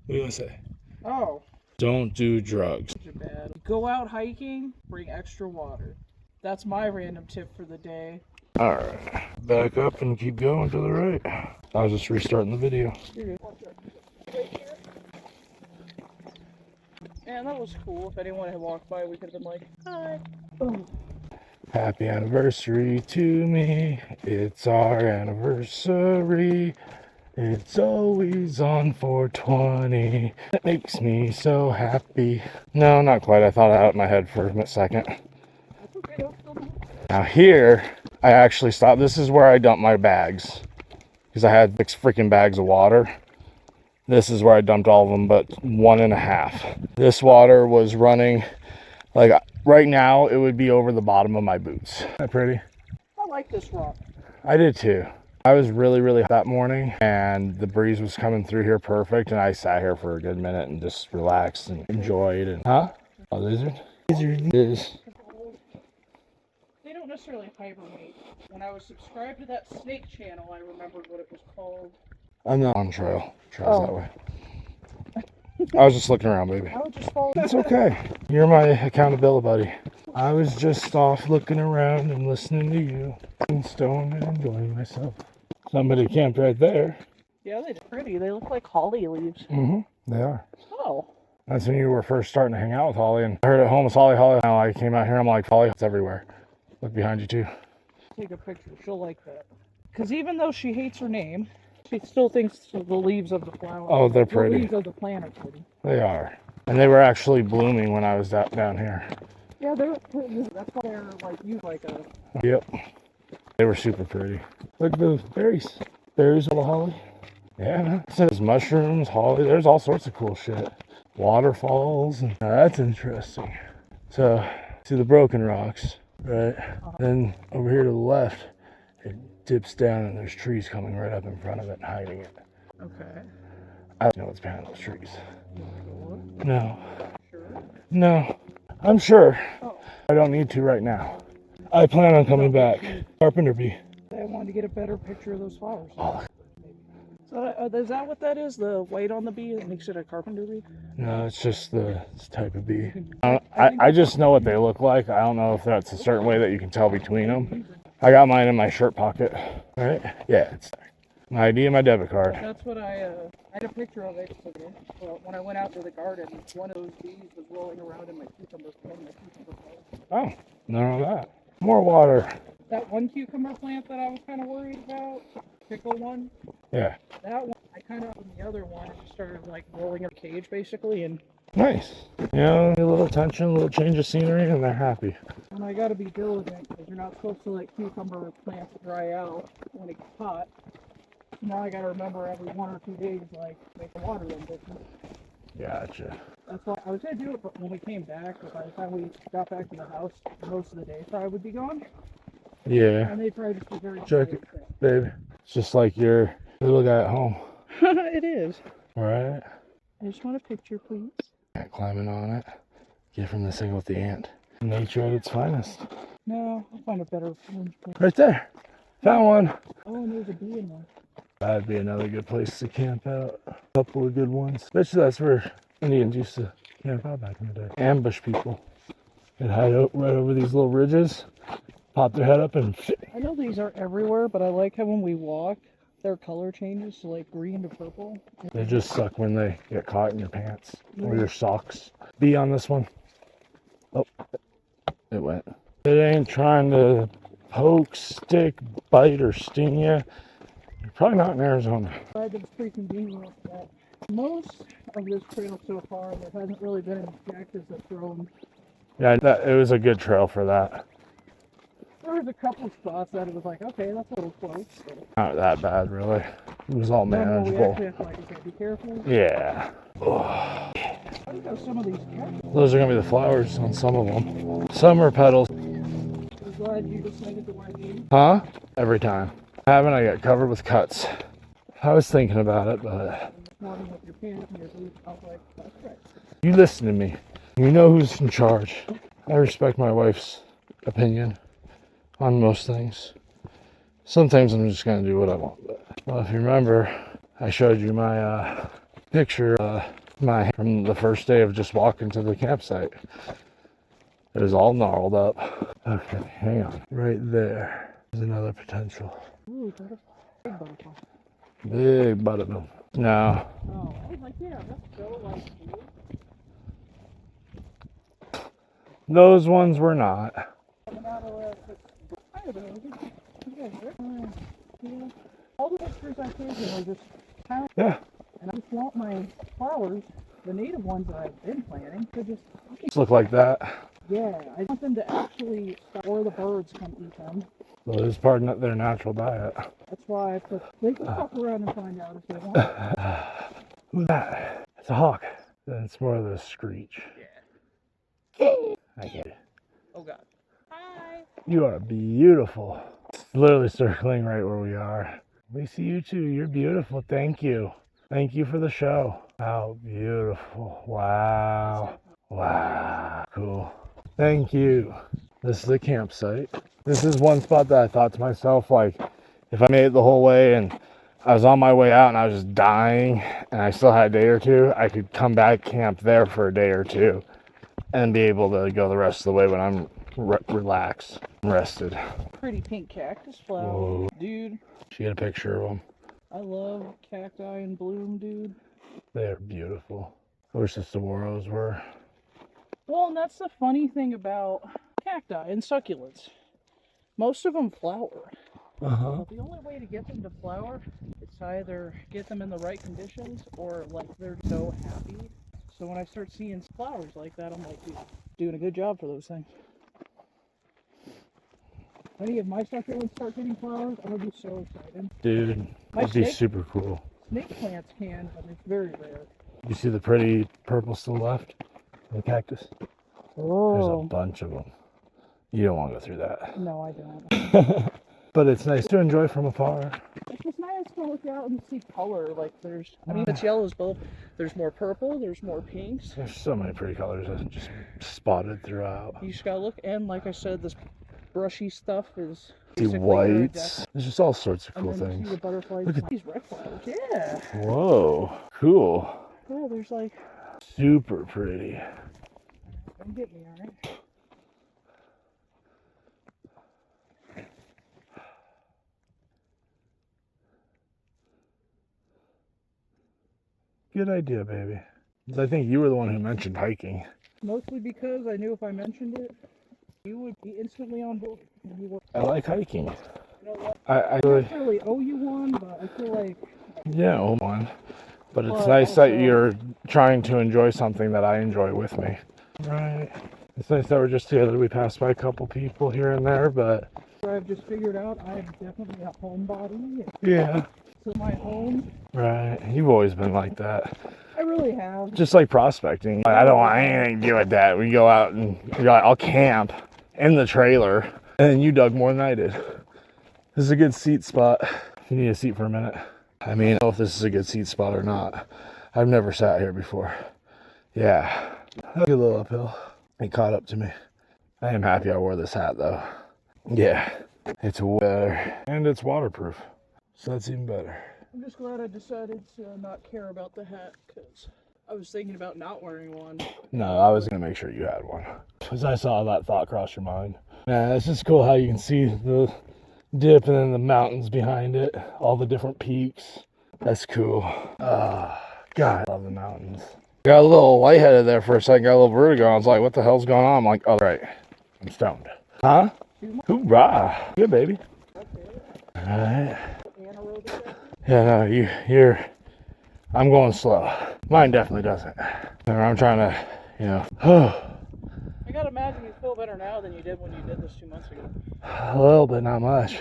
What do you want to say? Oh. Don't do drugs. Bad. Go out hiking, bring extra water. That's my random tip for the day. Alright. Back up and keep going to the right. I was just restarting the video. Man, that was cool. If anyone had walked by, we could have been like, hi. Oh. Happy anniversary to me. It's our anniversary. It's always on 420. It makes me so happy. No, not quite. I thought out in my head for a second. That's okay, though. Now here, I actually stopped. This is where I dumped my bags. Because I had 6 freaking bags of water. This is where I dumped all of them, but 1.5. This water was running, like right now, it would be over the bottom of my boots. Isn't that pretty? I like this rock. I did too. I was really hot that morning, and the breeze was coming through here perfect, and I sat here for a good minute and just relaxed and enjoyed. And huh? Oh, lizard? Lizard is. They don't necessarily hibernate. When I was subscribed to that snake channel, I remembered what it was called. I'm not on trail. Trail's that way. I was just looking around, baby. I would just follow. That's okay. You're my accountability buddy. I was just off looking around and listening to you and stoned and enjoying myself. Somebody camped right there. Yeah, they're pretty. They look like holly leaves. They are. Oh. That's when you were first starting to hang out with Holly, and I heard at home it's Holly. Now I came out here, I'm like, Holly, it's everywhere. Look behind you too. Take a picture. She'll like that. Because even though she hates her name, she still thinks the leaves of the flower. Oh, they're pretty. The leaves of the plant are pretty. They are. And they were actually blooming when I was down here. Yeah, that's why they're like you like a. Yep. They were super pretty. Look at the berries. Berries of the holly. Yeah. There's mushrooms, holly. There's all sorts of cool shit. Waterfalls. Now that's interesting. So, see the broken rocks, right? Then over here to the left, it dips down and there's trees coming right up in front of it and hiding it. Okay. I don't know what's behind those trees. No. Sure. No. I'm sure. Oh. I don't need to right now. I plan on coming back. Carpenter Bee. I wanted to get a better picture of those flowers. Oh. So is that what that is? The white on the bee that makes it a carpenter bee? No, it's just the type of bee. I just know what they look like. I don't know if that's a certain way that you can tell between them. I got mine in my shirt pocket. All right? Yeah, it's my ID and my debit card. That's what I had a picture of it. Well, when I went out to the garden, one of those bees was rolling around in my cucumber plant. Oh, none of that. More water. That one cucumber plant that I was kind of worried about, pickle one. Yeah. That one, I kind of opened the other one and just started like rolling a cage basically, and Nice. You know, a little attention, a little change of scenery, and they're happy. and I got to be diligent because you're not supposed to let cucumber plants dry out when it gets hot. Now I got to remember every 1 or 2 days, like make the water run different. Gotcha. That's why I was gonna do it, but when we came back, but by the time we got back to the house, most of the day probably would be gone, Yeah. and they'd probably just be very Check it, baby. It's just like your little guy at home. It is. All right. I just want a picture, please. Climbing on it. Get from this thing with the ant. Nature at its finest. No, I'll find a better orange plant. Right there. Found one. Oh, and there's a bee in there. That'd be another good place to camp out. A couple of good ones. Bet you that's where Indians used to camp out back in the day. Ambush people. They'd hide out right over these little ridges, pop their head up and I know these are everywhere, but I like how when we walk, their color changes to like green to purple. they just suck when they get caught in your pants or your socks. Bee on this one. Oh, it went. It ain't trying to poke, stick, bite, or sting you. You're probably not in Arizona. Glad that it's freaking being like that. Most of this trail so far, there hasn't really been any cactus that's grown. Yeah, it was a good trail for that. There was a couple spots that it was like, okay, that's a little close. But Not that bad, really. It was all no, we manageable. actually have to like, okay, be careful. Yeah. I got some of these cactus. Those are going to be the flowers on some of them. Some are petals. I'm glad you decided to wear these. Huh? Every time. Haven't I get covered with cuts. I was thinking about it, but Morning with your pants and your boots. I was like, that's right. you listen to me. You know who's in charge. I respect my wife's opinion on most things. Sometimes I'm just going to do what I want. But, well, if you remember, I showed you my picture my from the first day of just walking to the campsite. It was all gnarled up. Okay, hang on. Right there is another potential. Ooh, butterfly. Big butterfly. Big butterfly. No. Oh, I was like, yeah, that's so like cool. Those ones were not. I don't know. Yeah. All the pictures I taken are just kind Yeah. and I just want my flowers, the native ones that I've been planting, to just Look like that. yeah. I want them to actually stop, or the birds come eat them. Well, it's part of their natural diet. That's why I put. They can fuck around and find out if they want. Who's that? It's a hawk. It's more of the screech. Yeah. I get it. Oh God. Hi. You are beautiful. It's literally circling right where we are. We see you too. You're beautiful. Thank you. Thank you for the show. How beautiful. Wow. Wow. Cool. Thank you. This is the campsite. This is one spot that I thought to myself, like, if I made it the whole way and I was on my way out and I was just dying and I still had a day or two, I could come back, camp there for a day or two and be able to go the rest of the way when I'm relaxed, rested. Pretty pink cactus flower. Whoa. Dude. She had a picture of them. I love cacti in bloom, dude. They are beautiful. I wish the saguaros were. Well, and that's the funny thing about cacti and succulents. Most of them flower. But the only way to get them to flower is to either get them in the right conditions or like they're so happy. So when I start seeing flowers like that, I'm like, dude, doing a good job for those things. When any of my succulents start getting flowers, I'm gonna be so excited. Dude, that'd be super cool. Snake plants can, but it's very rare. You see the pretty purple still left? The cactus? There's a bunch of them. You don't want to go through that. No, I don't. But it's nice to enjoy from afar. It's just nice to look out and see color. Like there's, I mean, it's yellows, but there's more purple, there's more pinks. There's so many pretty colors that just spotted throughout. You just gotta look, and like I said, this brushy stuff is See whites. There's just all sorts of cool and then things. You see the butterflies. Look at these red flowers. Yeah. Whoa, cool. Yeah, there's like. Super pretty. Don't get me, alright? Good idea, baby. I think you were the one who mentioned hiking. Mostly because I knew if I mentioned it, you would be instantly on board. I like hiking. You know what? I I really, don't really owe you one, but I feel like. yeah, own one. But it's But nice also- that you're trying to enjoy something that I enjoy with me. Right. It's nice that we're just together. We passed by a couple people here and there, but I've just figured out I'm definitely a homebody. yeah. So my home, Right. You've always been like that. I really have. Just like prospecting. I don't want anything to do with that. We go out and you're like, I'll camp in the trailer. And then you dug more than I did. This is a good seat spot. If you need a seat for a minute. I mean, I don't know if this is a good seat spot or not. I've never sat here before. Yeah. A little uphill. It caught up to me. I am happy I wore this hat though. Yeah. It's better. And it's waterproof. So that's even better. I'm just glad I decided to not care about the hat because I was thinking about not wearing one. No, I was going to make sure you had one. Because I saw that thought cross your mind. Yeah, it's just cool how you can see the dip and then the mountains behind it. All the different peaks. That's cool. God, I love the mountains. Got a little lightheaded there for a second. Got a little vertigo. I was like, what the hell's going on? I'm like, oh, right. I'm stoned. Huh? Hoorah. Good, baby. All right. Yeah, no, you're, I'm going slow. Mine definitely doesn't. I'm trying to, you know, I gotta imagine you feel better now than you did when you did this 2 months ago. a little bit, not much.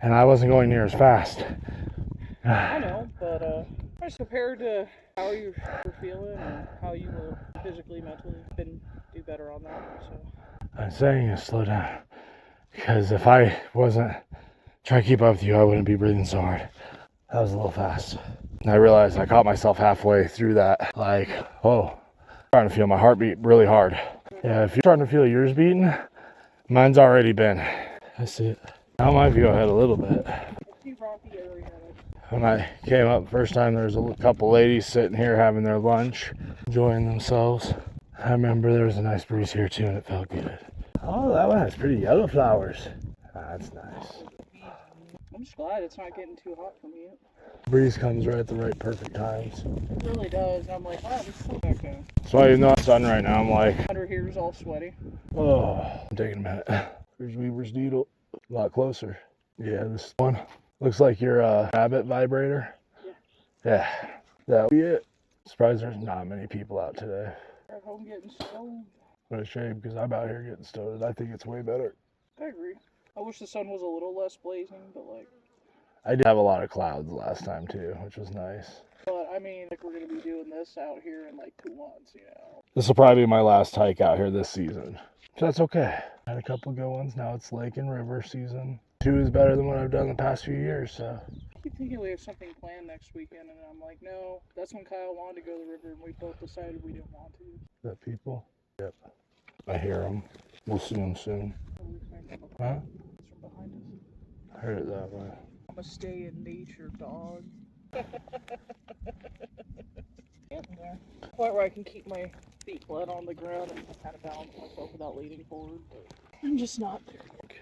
And I wasn't going near as fast. I know, but just compared to how you were feeling and how you will physically, mentally do better on that. So I'm saying is slow down. Because if I wasn't trying to keep up with you, I wouldn't be breathing so hard. That was a little fast. And I realized I caught myself halfway through that. Like, whoa. I'm starting to feel my heartbeat really hard. Yeah, if you're starting to feel yours beating, mine's already been. I see it. Now I might go ahead a little bit. When I came up first time, there was a couple ladies sitting here having their lunch, enjoying themselves. I remember there was a nice breeze here too, and it felt good. Oh, that one has pretty yellow flowers. That's nice. I'm just glad it's not getting too hot for me. Breeze comes right at the right perfect times. It really does. I'm like, wow, this is okay. That's why you're not sun right now. I'm like, Under here is all sweaty. oh, I'm taking a minute. There's Weaver's Needle. A lot closer. Yeah, this one looks like your rabbit vibrator. Yeah, that'll be it. Surprised there's not many people out today. At home getting stoned. What a shame, because I'm out here getting stoned. I think it's way better. I agree. I wish the sun was a little less blazing, but like. I did have a lot of clouds last time too, which was nice. But I mean, like, we're gonna be doing this out here in like 2 months, you know. This will probably be my last hike out here this season. So that's okay. I had a couple good ones. Now it's lake and river season. 2 is better than what I've done the past few years, so. I keep thinking we have something planned next weekend, and I'm like, no, that's when Kyle wanted to go to the river, and we both decided we didn't want to. That people? Yep. I hear them. We'll see them soon. Huh? It's from behind us. I heard it that way. I'm a stay in nature dog. Getting there. Point where I can keep my feet flat on the ground and kind of balance myself without leaning forward, but I'm just not there. Okay.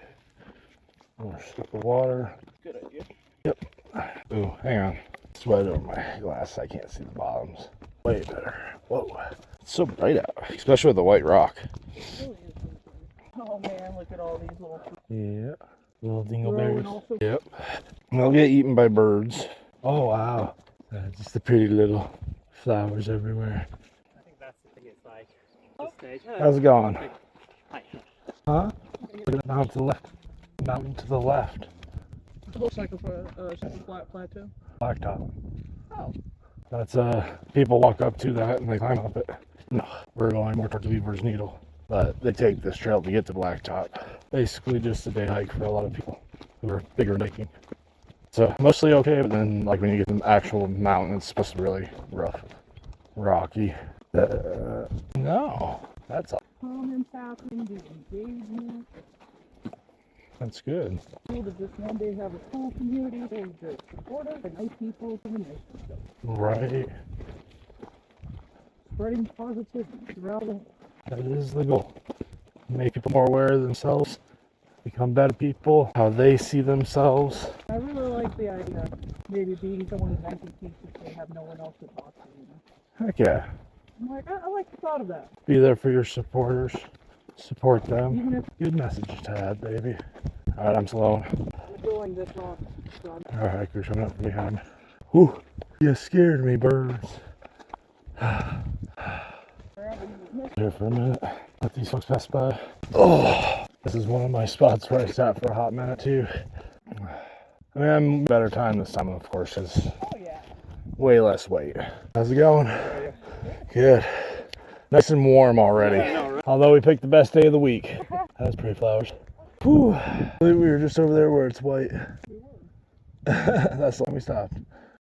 More sip of water. Good idea. Yep. Ooh, hang on. Sweat over my glass. I can't see the bottoms. Way better. Whoa. It's so bright out, especially with the white rock. It really is really pretty. Oh man, look at all these little Yeah. Little growing dingleberries. also. Yep. They'll get eaten by birds. Oh, wow. Just the pretty little flowers everywhere. I think that's the thing. It's like this stage. How's it going? Hi. Huh? Look at that mountain to the left. Mountain to the left. It looks like a flat plateau. Blacktop. Oh. That's people walk up to that and they climb up it. No, we're going more towards Weaver's Needle. But they take this trail to get to Blacktop. Basically just a day hike for a lot of people who are bigger hiking. So mostly okay, but then like when you get to the actual mountain, it's supposed to be really rough, rocky. No, that's all. Comments happening, the engagement. That's good. Cool to just one day have a cool community. They're just supportive and nice people for the nice stuff. Right. Spreading positivity throughout the. That is the goal. Make people more aware of themselves, become better people, how they see themselves. I really like the idea of maybe being someone who's nice and teach if they have no one else to talk to. You know? Heck yeah. I'm like, I like the thought of that. Be there for your supporters. Support them. Even if Good message to add, baby. Alright, I'm slow. we're going this long. So Alright, you're coming up from behind. Whew. You scared me, birds. Here for a minute. Let these folks pass by. Oh, this is one of my spots where I sat for a hot minute too. I mean, I'm better time this time, of course, because oh yeah. way less weight. How's it going? Good. Nice and warm already. Yeah, I know, right? Although we picked the best day of the week. That's pretty flowers. Whew. I think we were just over there where it's white. That's let me stop.